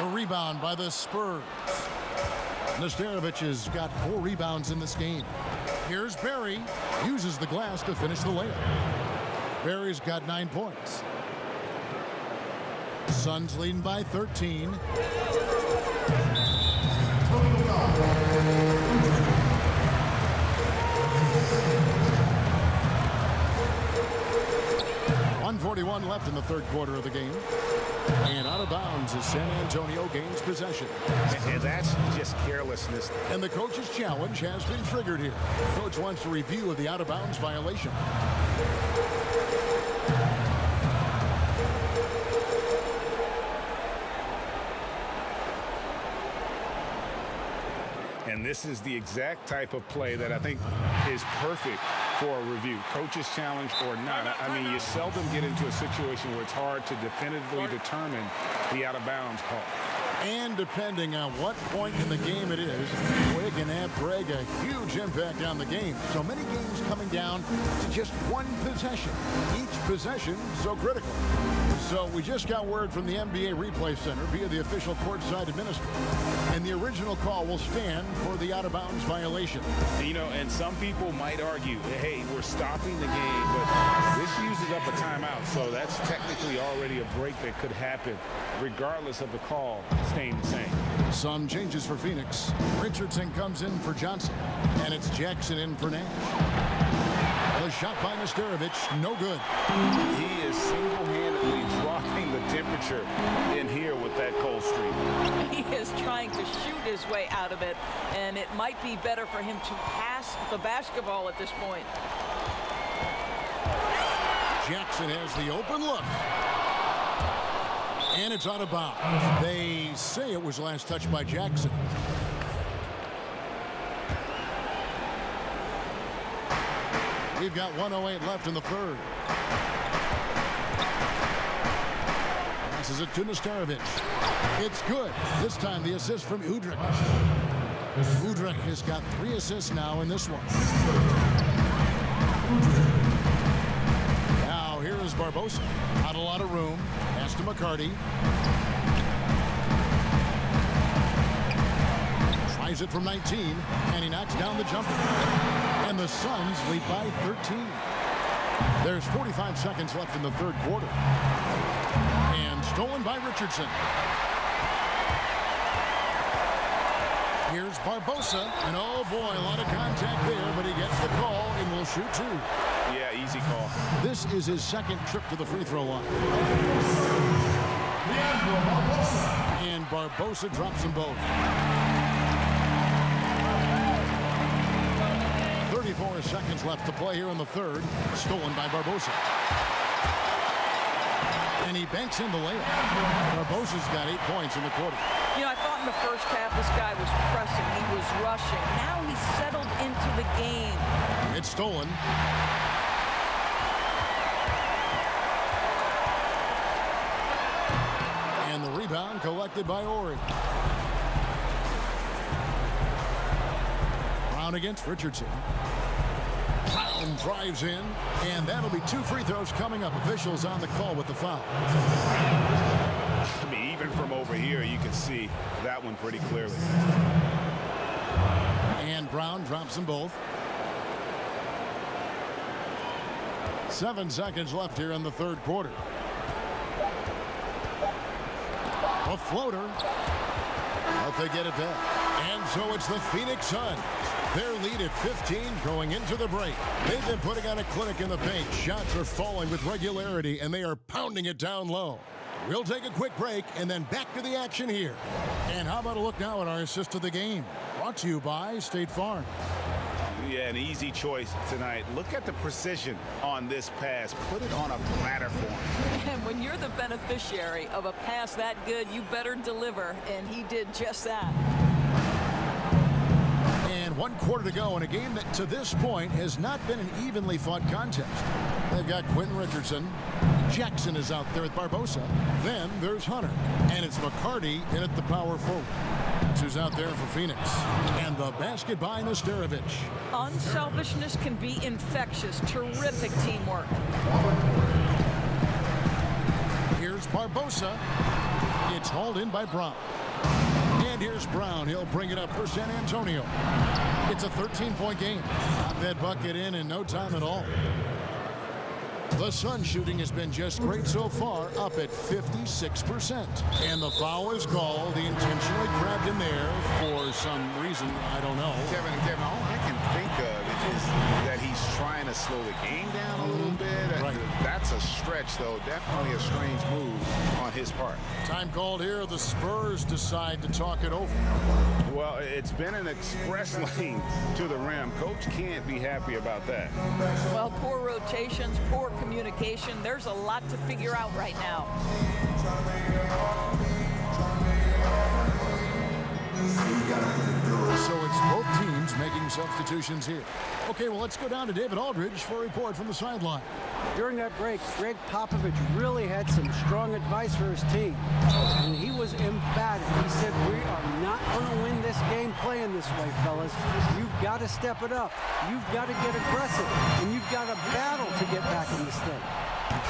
The rebound by the Spurs. Nestarovic has got 4 rebounds in this game. Here's Barry. Uses the glass to finish the layup. Barry's got 9 points. Suns leading by 13. .141 left in the third quarter of the game. And out of bounds as San Antonio gains possession. And that's just carelessness. And the coach's challenge has been triggered here. Coach wants a review of the out of bounds violation. And this is the exact type of play that I think is perfect for a review. Coach's challenge or not. I mean, you seldom get into a situation where it's hard to definitively determine the out-of-bounds call. And depending on what point in the game it is, it can have, Greg, a huge impact on the game. So many games coming down to just one possession. Each possession so critical. So we just got word from the NBA Replay Center via the official courtside administrator. And the original call will stand for the out-of-bounds violation. You know, and some people might argue, hey, we're stopping the game, but this uses up a timeout. So that's technically already a break that could happen, regardless of the call staying the same. Some changes for Phoenix. Richardson comes in for Johnson. And it's Jackson in for Nash. The shot by Nestarovic, no good. He is single-handedly dropping the temperature in here with that cold streak. He is trying to shoot his way out of it, and it might be better for him to pass the basketball at this point. Jackson has the open look. And it's out of bounds. They say it was last touched by Jackson. We've got 1:08 left in the third. Passes it to Nestarovic. It's good. This time the assist from Udrih. Udrih has got 3 assists now in this one. Now here is Barbosa. Not a lot of room. Pass to McCarty. Tries it from 19, and he knocks down the jumper. And the Suns lead by 13. There's 45 seconds left in the third quarter. And stolen by Richardson. Here's Barbosa. And oh boy, a lot of contact there, but he gets the call and will shoot 2. Yeah, easy call. This is his second trip to the free throw line. And Barbosa Barbosa drops them both. 34 seconds left to play here in the third. Stolen by Barbosa. And he banks in the layup. Barbosa's got 8 points in the quarter. You know, I thought in the first half this guy was pressing. He was rushing. Now he's settled into the game. It's stolen. And the rebound collected by Amar'e. Brown against Richardson. Brown drives in, and that'll be 2 free throws coming up. Officials on the call with the foul. I mean, even from over here, you can see that one pretty clearly. And Brown drops them both. 7 seconds left here in the third quarter. A floater. But they get it back. And so it's the Phoenix Suns. Their lead at 15 going into the break. They've been putting on a clinic in the paint. Shots are falling with regularity, and they are pounding it down low. We'll take a quick break and then back to the action here. And how about a look now at our assist of the game? Brought to you by State Farm. Yeah, an easy choice tonight. Look at the precision on this pass. Put it on a platter for him. And when you're the beneficiary of a pass that good, you better deliver. And he did just that. And 1 quarter to go in a game that to this point has not been an evenly fought contest. They've got Quentin Richardson. Jackson is out there with Barbosa. Then there's Hunter. And it's McCarty in at the power forward. That's who's out there for Phoenix. And the basket by Nesterovic. Unselfishness can be infectious. Terrific teamwork. Here's Barbosa. It's hauled in by Brown. And here's Brown. He'll bring it up for San Antonio. It's a 13-point game. Got that bucket in no time at all. The Suns shooting has been just great so far, up at 56%. And the foul is called. He intentionally grabbed him there for some reason, I don't know. Kevin, all I can think of is that he's trying to slow the game down a little bit. Right. That's a stretch, though. Definitely a strange move on his part. Time called here. The Spurs decide to talk it over. Well, it's been an express lane to the rim. Coach can't be happy about that. Well, poor rotations, poor communication. There's a lot to figure out right now. So it's both teams making substitutions here. Okay, well, let's go down to David Aldridge for a report from the sideline. During that break, Greg Popovich really had some strong advice for his team. And he was emphatic. He said, we are not going to win this game playing this way, fellas. You've got to step it up. You've got to get aggressive. And you've got to battle to get back in this thing.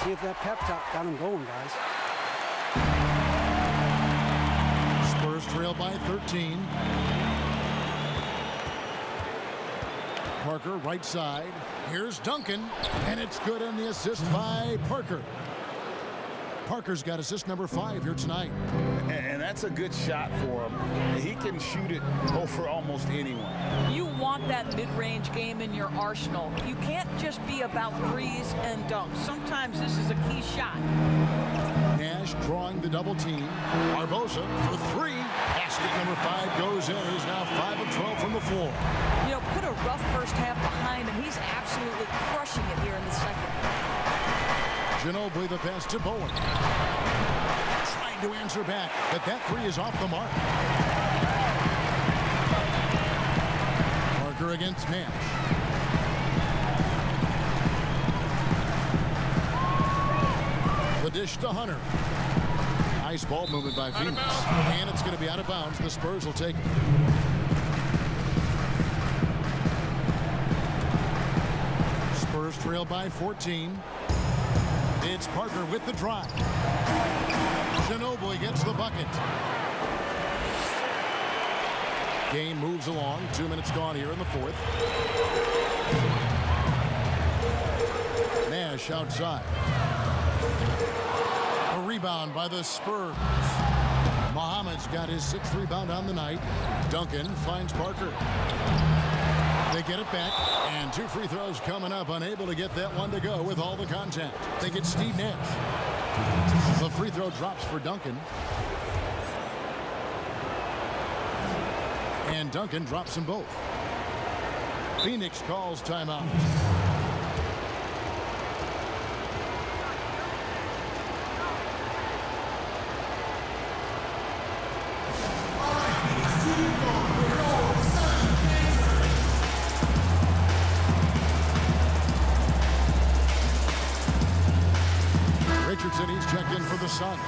See if that pep talk got him going, guys. Spurs trail by 13. Parker, right side. Here's Duncan, and it's good in the assist by Parker. Parker's got assist number 5 here tonight. And that's a good shot for him. He can shoot it over almost anyone. You want that mid-range game in your arsenal. You can't just be about threes and dunks. Sometimes this is a key shot. Nash drawing the double team. Barbosa for 3. Basket number 5 goes in. He's now 5 of 12 from the floor. You know, put a rough first half behind him. He's absolutely crushing it here in the second. Ginobili the pass to Bowen. Trying to answer back, but that 3 is off the mark. Parker against Nash. The dish to Hunter. Nice ball movement by Phoenix. And it's going to be out of bounds. The Spurs will take it. Spurs trail by 14. It's Parker with the drive. Ginobili gets the bucket. Game moves along. 2 minutes gone here in the fourth. Nash outside. A rebound by the Spurs. Muhammad's got his 6th rebound on the night. Duncan finds Parker. They get it back, and 2 free throws coming up. Unable to get that one to go with all the contact. They get Steve Nash. The free throw drops for Duncan. And Duncan drops them both. Phoenix calls timeout. Richardson, he's checked in for the Suns.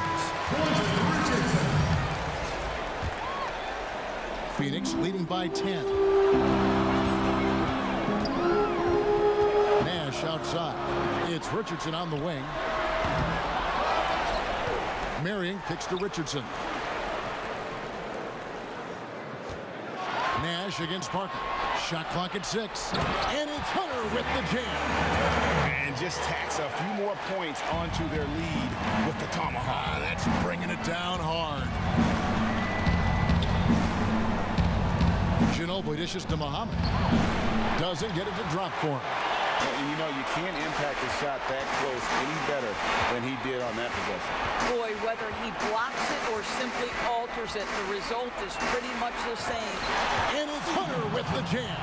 Phoenix leading by 10. Nash outside. It's Richardson on the wing. Marion kicks to Richardson. Nash against Parker. Shot clock at 6. And it's Hunter with the jam. And just tacks a few more points onto their lead with the tomahawk. That's bringing it down hard. Ginobili dishes to Muhammad. Doesn't get it to drop for him. And you know, you can't impact a shot that close any better than he did on that possession. Boy, whether he blocks it or simply alters it, the result is pretty much the same. And it's Hunter with the jam.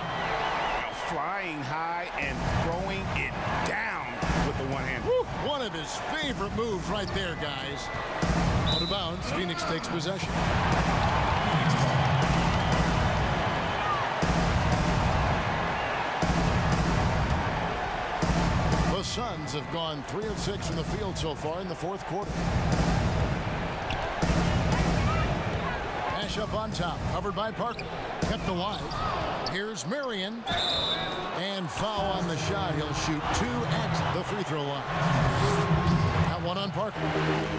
Flying high and throwing it down with the one hand. One of his favorite moves right there, guys. Out of bounds, Phoenix takes possession. The Suns have gone 3 of 6 from the field so far in the fourth quarter. Nash up on top, covered by Parker. Kept alive. Here's Marion. And foul on the shot. He'll shoot 2 at the free throw line. That one on Parker.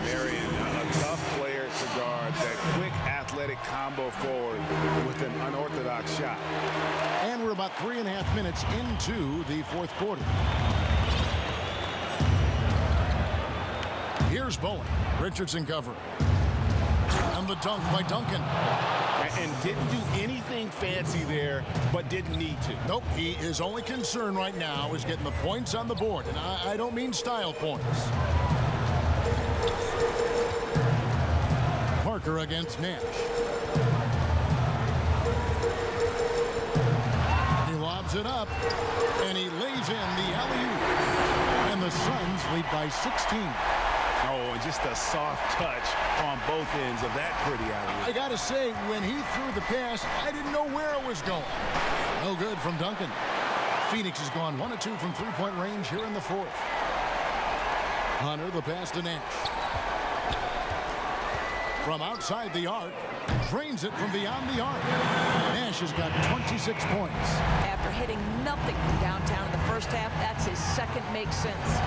Marion, a tough player to guard. That quick athletic combo forward with an unorthodox shot. And we're about 3.5 minutes into the fourth quarter. Here's Bowen. Richardson cover. And the dunk by Duncan. And didn't do anything fancy there, but didn't need to. Nope, his only concern right now is getting the points on the board. And I don't mean style points. Parker against Nash. He lobs it up, and he lays in the alley-oop. And the Suns lead by 16. Oh, and just a soft touch on both ends of that pretty alley-oop. I got to say, when he threw the pass, I didn't know where it was going. No good from Duncan. Phoenix has gone 1 of 2 from three-point range here in the fourth. Hunter, the pass to Nash. From outside the arc, drains it from beyond the arc. Nash has got 26 points. After hitting nothing from downtown in the first half, that's his second make sense.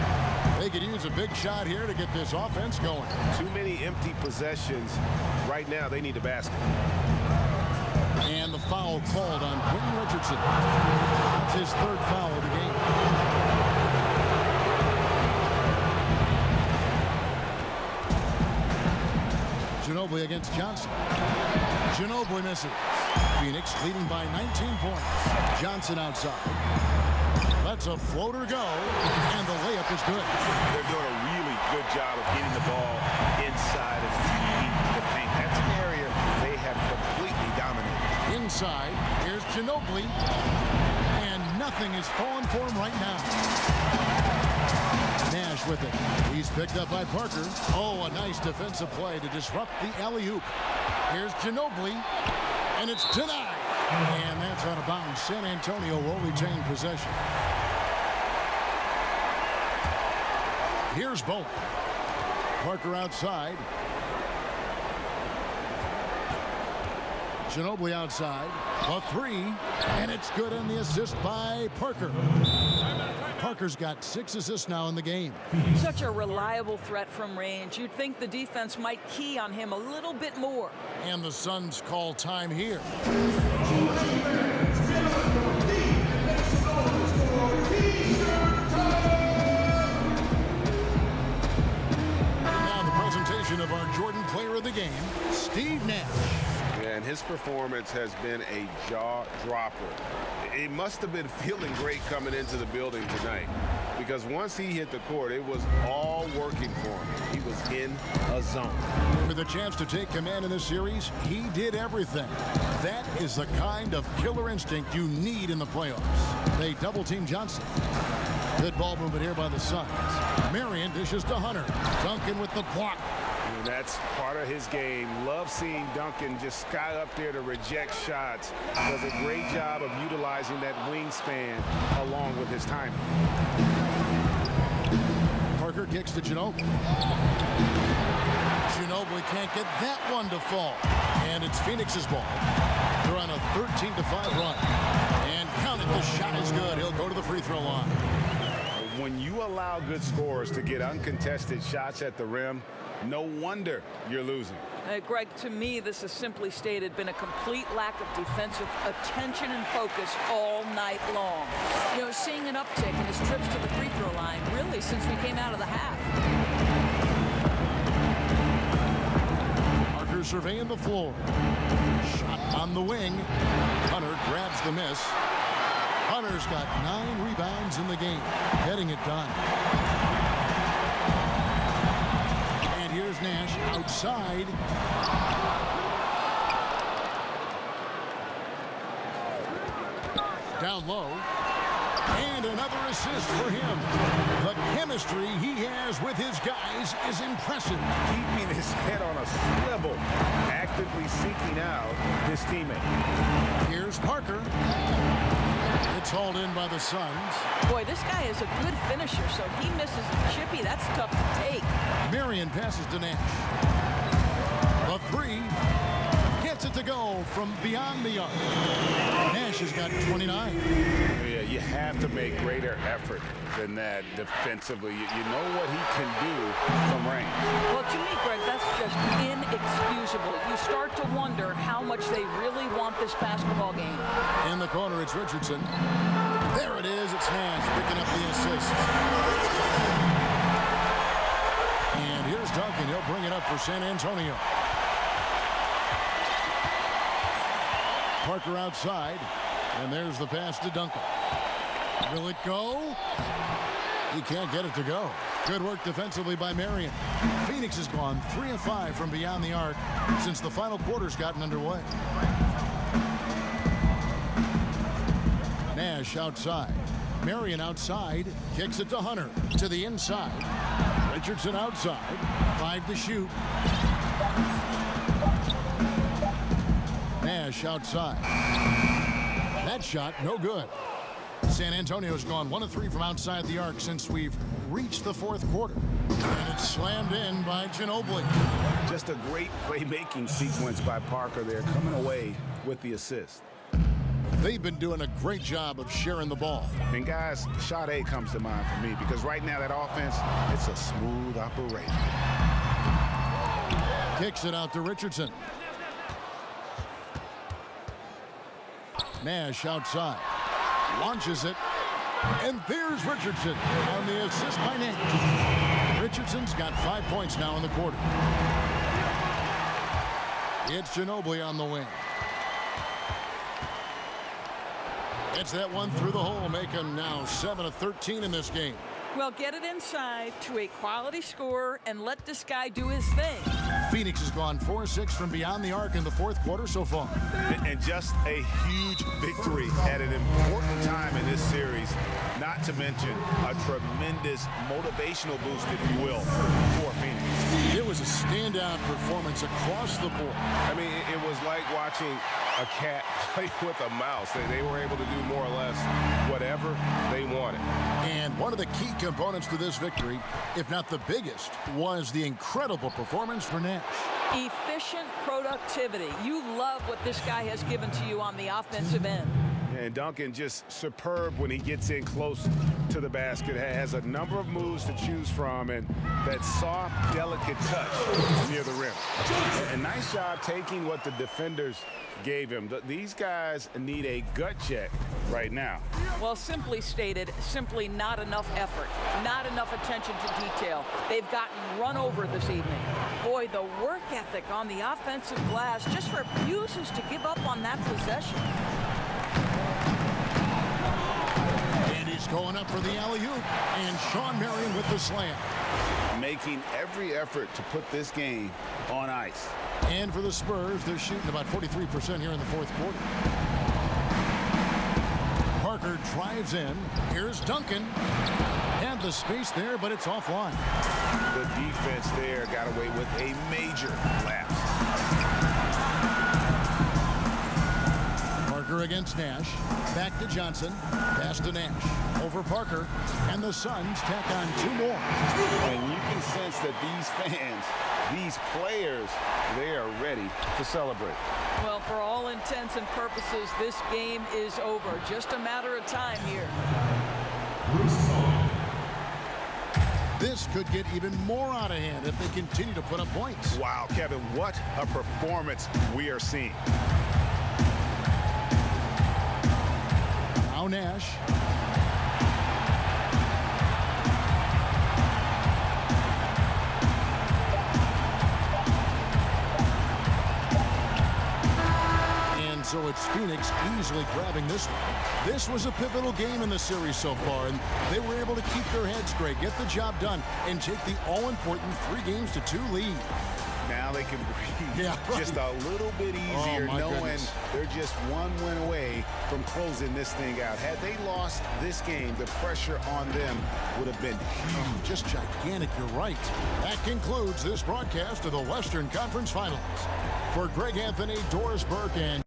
They could use a big shot here to get this offense going. Too many empty possessions. Right now, they need a basket. And the foul called on Quentin Richardson. That's his third foul of the game. Ginobili against Johnson. Ginobili misses. Phoenix leading by 19 points. Johnson outside. Lets a floater go, and the layup is good. They're doing a really good job of getting the ball inside of the paint. That's an area they have completely dominated. Inside, here's Ginobili, and nothing is falling for him right now. Nash with it. He's picked up by Parker. Oh, a nice defensive play to disrupt the alley-oop. Here's Ginobili, and it's denied. And that's out of bounds. San Antonio will retain possession. Here's Bowen. Parker outside. Ginobili outside. A 3, and it's good, and the assist by Parker. Parker's got 6 assists now in the game. Such a reliable threat from range. You'd think the defense might key on him a little bit more. And the Suns call time here. Now the presentation of our Jordan Player of the Game, Steve Nash. Yeah, and his performance has been a jaw-dropper. He must have been feeling great coming into the building tonight, because once he hit the court, it was all working for him. He was in a zone. With a chance to take command in this series, he did everything. That is the kind of killer instinct you need in the playoffs. They double-team Johnson. Good ball movement here by the Suns. Marion dishes to Hunter. Duncan with the block. And that's part of his game. Love seeing Duncan just sky up there to reject shots. Does a great job of utilizing that wingspan along with his timing. Parker kicks to Ginobili. Ginobili can't get that one to fall. And it's Phoenix's ball. They're on a 13-5 run. And count it, the shot is good. He'll go to the free throw line. When you allow good scorers to get uncontested shots at the rim, no wonder you're losing. Greg, to me, this has simply stated been a complete lack of defensive attention and focus all night long. You know, seeing an uptick in his trips to the free throw line, really, since we came out of the half. Parker surveying the floor. Shot on the wing. Hunter grabs the miss. Hunter's got 9 rebounds in the game, getting it done. And here's Nash outside. Down low. And another assist for him. The chemistry he has with his guys is impressive. Keeping his head on a swivel, actively seeking out his teammate. Here's Parker. It's hauled in by the Suns. Boy, this guy is a good finisher, so he misses a chippy. That's tough to take. Marion passes to Nash. A 3. Gets it to go from beyond the arc. Nash has got 29. Yeah, you have to make greater effort than that defensively. You know what he can do from range. Well, to me, Greg, that's just inexcusable. You start to wonder how much they really want this basketball game. In the corner, it's Richardson. There it is. It's Nash picking up the assist. And here's Duncan. He'll bring it up for San Antonio. Parker outside. And there's the pass to Duncan. Will it go? He can't get it to go. Good work defensively by Marion. Phoenix has gone 3 of 5 from beyond the arc since the final quarter's gotten underway. Nash outside. Marion outside. Kicks it to Hunter. To the inside. Richardson outside. 5 to shoot. Nash outside. That shot, no good. San Antonio's gone 1 of 3 from outside the arc since we've reached the 4th quarter. And it's slammed in by Ginobili. Just a great playmaking sequence by Parker there, coming away with the assist. They've been doing a great job of sharing the ball. And guys, shot A comes to mind for me, because right now that offense, it's a smooth operation. Kicks it out to Richardson. Nash outside. Launches it. And there's Richardson on the assist by Nash. Richardson's got 5 points now in the quarter. It's Ginobili on the wing. Gets that one through the hole, make him now 7 of 13 in this game. Well, get it inside to a quality scorer and let this guy do his thing. Phoenix has gone 4-6 from beyond the arc in the 4th quarter so far. And just a huge victory at an important time in this series, not to mention a tremendous motivational boost, if you will, for Phoenix. It was a standout performance across the board. I mean, it was like watching a cat play with a mouse. They were able to do more or less whatever they wanted. And one of the key components to this victory, if not the biggest, was the incredible performance for Nash. Efficient productivity. You love what this guy has given to you on the offensive end. And Duncan just superb when he gets in close to the basket. Has a number of moves to choose from, and that soft, delicate touch near the rim. And nice job taking what the defenders gave him. These guys need a gut check right now. Well, simply stated, simply not enough effort, not enough attention to detail. They've gotten run over this evening. Boy, the work ethic on the offensive glass just refuses to give up on that possession. And he's going up for the alley-oop. And Shawn Marion with the slam. Making every effort to put this game on ice. And for the Spurs, they're shooting about 43% here in the fourth quarter. Parker drives in. Here's Duncan. Had the space there, but it's offline. The defense there got away with a major lapse. Parker against Nash. Back to Johnson. Pass to Nash. Over Parker. And the Suns tack on 2 more. And you can sense that these fans, these players, they are ready to celebrate. Well, for all intents and purposes, this game is over. Just a matter of time here. This could get even more out of hand if they continue to put up points. Wow, Kevin, what a performance we are seeing. Now Nash. And so it's Phoenix easily grabbing this one. This was a pivotal game in the series so far, and they were able to keep their heads straight, get the job done, and take the all-important 3-2 lead. Now they can breathe just right. a little bit easier, knowing goodness. they're just 1 win away from closing this thing out. Had they lost this game, the pressure on them would have been huge. Just gigantic, you're right. That concludes this broadcast of the Western Conference Finals. For Greg Anthony, Doris Burke, and